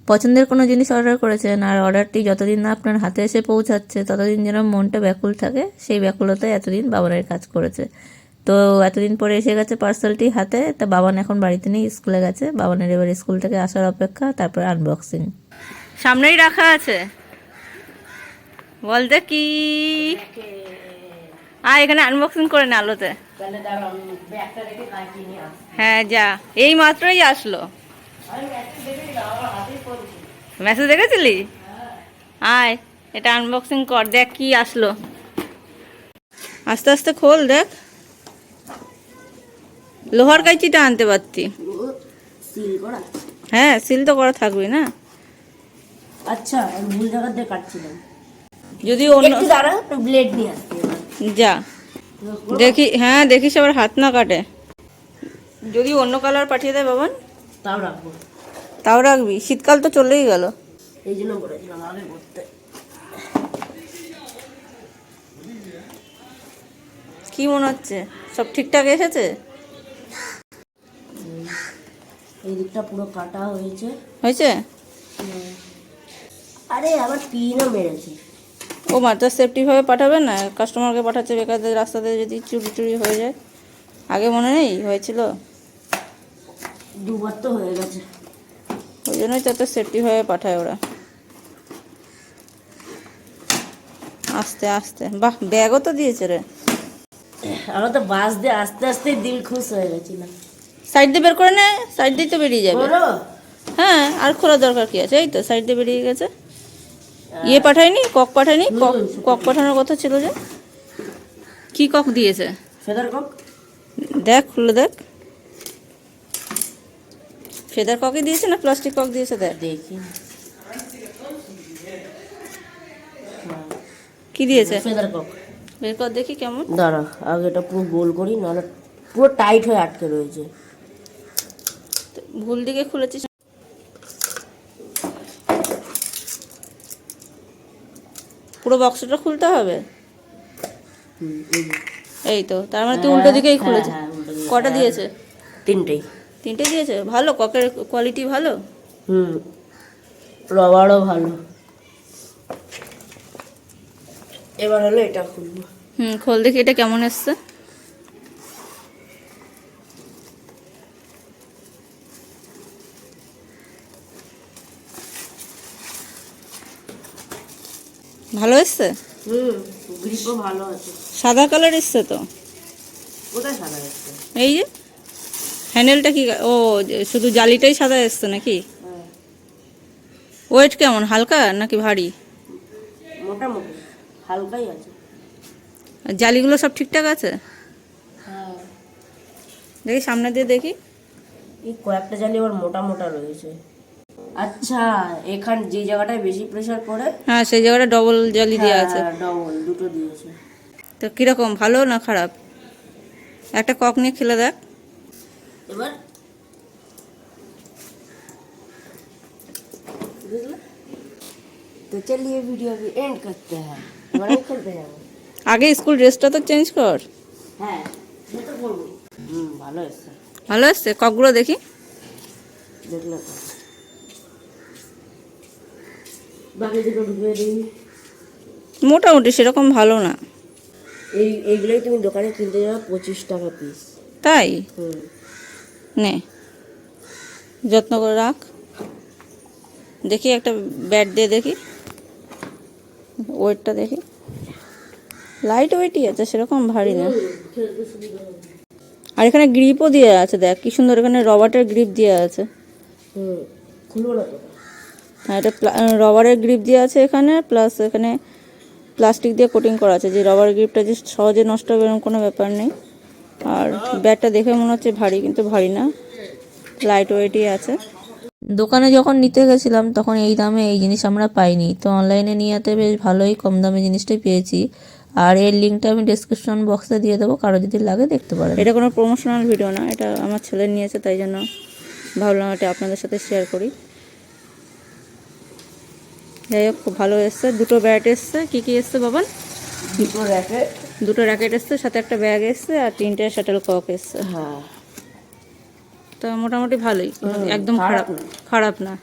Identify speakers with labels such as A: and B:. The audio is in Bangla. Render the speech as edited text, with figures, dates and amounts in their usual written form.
A: পছন্দের কোনো জিনিস অর্ডার করেছেন আর অর্ডারটি যতদিন না আপনার হাতে এসে পৌঁছাচ্ছে ততদিন যেন মনটা ব্যাকুল থাকে, সেই ব্যাকুলতায় এতদিন বাবানের কাজ করেছে। তো এতদিন পরে এসে গেছে পার্সেলটি হাতে। তা বাবান এখন বাড়িতে নেই, স্কুলে গেছে। বাবানের এবার স্কুল থেকে আসার অপেক্ষা, তারপর আনবক্সিং। সামনেই রাখা আছে, বলতে কি এখানে আনবক্সিং করে না আলোতে। হ্যাঁ যা, এই মাত্রই আসলো। মেসেজ দেখেছিলি? আয় এটা আনবক্সিং কর, দেখ কি আসলো। আস্তে আস্তে খোল, দেখ। লোহার কাঁচিটা আনতে পারতি। হ্যাঁ সিল তো করা থাকবে না।
B: আচ্ছা আমি ভুল জায়গা দিয়ে কাটছিলাম।
A: যদি অন্য
B: একটু দাঁড়া, ব্লেড নিয়ে আসতে
A: যা দেখি। হ্যাঁ দেখিস আবার হাত না কাটে। যদি অন্য কালার পাঠিয়ে দেয় বাবান
B: তাও রাখবো।
A: তাও রাখবি? শীতকাল তো চলেই গেল।
B: এই জন্য বলেছিলাম আগে করতে।
A: কি মনে হচ্ছে সব ঠিকঠাক এসেছে?
B: এই দিকটা পুরো কাটা হয়েছে।
A: হয়েছে?
B: আরে আবার পিনও মেরেছে।
A: ও মাত্র সেফটিভাবে পাঠাবে না, কাস্টমারকে পাঠাচ্ছে বেকারদের, রাস্তাতে যদি চুরি চুরি হয়ে যায়। আগে মনে নেই হয়েছিল?
B: দুবার তো হয়ে গেছে।
A: ওই জন্যই তো এত সেফটিভাবে পাঠায় ওরা। আস্তে আস্তে। বাহ, ব্যাগও তো দিয়েছে রে।
B: আমার তো বাস দিয়ে আস্তে আস্তে দিল খুশ হয়ে গেছিল।
A: সাইড দিয়ে বের করে নে, সাইড দিয়ে তো বেরিয়ে যাবে।
B: বলো
A: হ্যাঁ আর খোলা দরকার কি আছে? এই তো সাইড দিয়ে বেরিয়ে গেছে। ইয়ে পাঠায়নি, কক পাঠায়নি? কক পাঠানোর কথা ছিল যে। কি কক দিয়েছে?
B: Feather cock.
A: দেখ খুলে দেখ। ফেদার ককই দিয়েছে না প্লাস্টিক কক দিয়েছে? দেখ
B: দেখি
A: কি দিয়েছে।
B: Feather cock.
A: বের কর দেখি কেমন।
B: দাঁড়া আগে এটা পুরো গোল করি, নাহলে পুরো টাইট হয়ে আটকে রয়েছে।
A: ভুল দিকে খুলেছিস। পুরো বক্সটা খুলতে হবে। এই তো, তার মানে তুই উল্টো দিকেই খুলেছিস। কটা দিয়েছে?
B: তিনটেই।
A: তিনটে দিয়েছে? ভালো, ককের কোয়ালিটি ভালো।
B: রবারও ভালো। এবার হলো এটা খুলবো।
A: খোল দেখি এটা কেমন এসছে। ভালো এসছে?
B: গ্রিপও ভালো আছে।
A: সাদা কালার এসছে তো।
B: কোথায় সাদা এসছে?
A: এই যে হ্যান্ডেলটা কি, ও শুধু জালিটাই সাদা এসছে নাকি? ওয়েট কেমন, হালকা নাকি ভারী?
B: মোটামুটি হালকাই আছে।
A: আর জালিগুলো সব ঠিকঠাক আছে?
B: হ্যাঁ
A: দেখি সামনে দিয়ে দেখি।
B: এই কয়েকটা জালি আবার মোটা মোটা রয়েছে। আচ্ছা এখান যে জায়গাটায় বেশি প্রেসার পড়ে,
A: হ্যাঁ সেই জায়গাটা ডবল জালি দেওয়া আছে।
B: ডবল দুটো দিয়েছে।
A: তো কিরকম, ভালো না খারাপ? একটা কক নিয়ে খেলে দেখ।
B: এবার तो चलिए वीडियो भी एंड करते हैं। এবার আমি খেলতে যাবো।
A: আগে স্কুল ড্রেসটা তো চেঞ্জ কর।
B: হ্যাঁ সে তো করবো। ভালো এসছে।
A: ভালো এসছে? ককগুলো দেখি।
B: দেখলে তো বাকি দুটো ঢুকিয়ে দিই।
A: মোটামুটি সেরকম ভালো না।
B: এইগুলোই তুমি দোকানে কিনতে যাবে 25 টাকা পিস।
A: তাই? নে যত্ন করে রাখ। দেখি একটা ব্যাট দিয়ে দেখি, ওয়েটটা দেখি। লাইট ওয়েটই আছে, সেরকম ভারী না। আর এখানে গ্রিপও দেওয়া আছে, দেখ কি সুন্দর, এখানে রবারের গ্রিপ দেওয়া আছে।
B: খুলবো না তো।
A: হ্যাঁ এটা রবারের গ্রিপ দেওয়া আছে এখানে, প্লাস এখানে প্লাস্টিক দিয়ে কোটিং করা আছে, যে রবার গ্রিপটা যে সহজে নষ্ট হবে এরকম কোনো ব্যাপার নেই। আর ব্যাটটা দেখে মনে হচ্ছে ভারী, কিন্তু ভারী না, লাইট ওয়েটই আছে। দোকানে যখন নিতে গেছিলাম তখন এই দামে এই জিনিস আমরা পাইনি, তো অনলাইনে নিয়েতে বেশ ভালোই কম দামে জিনিসটাই পেয়েছি। আর এর লিঙ্কটা আমি ডেসক্রিপশন বক্সে দিয়ে দেবো, কারো যদি লাগে দেখতে পারেন। এটা কোনো প্রমোশনাল ভিডিও না, এটা আমার ছেলে নিয়েছে, তাই জন্য ভাবলাম এটা আপনাদের সাথে শেয়ার করি। যাই হোক খুব ভালো এসছে। দুটো ব্যাট এসছে। কি কি এসছে বাবান? দুটো র্যাকেট এসছে, সাথে একটা ব্যাগ এসছে, আর 3টে শাটল কক এসছে।
B: হ্যাঁ
A: তো মোটামুটি ভালোই, একদম খারাপ না।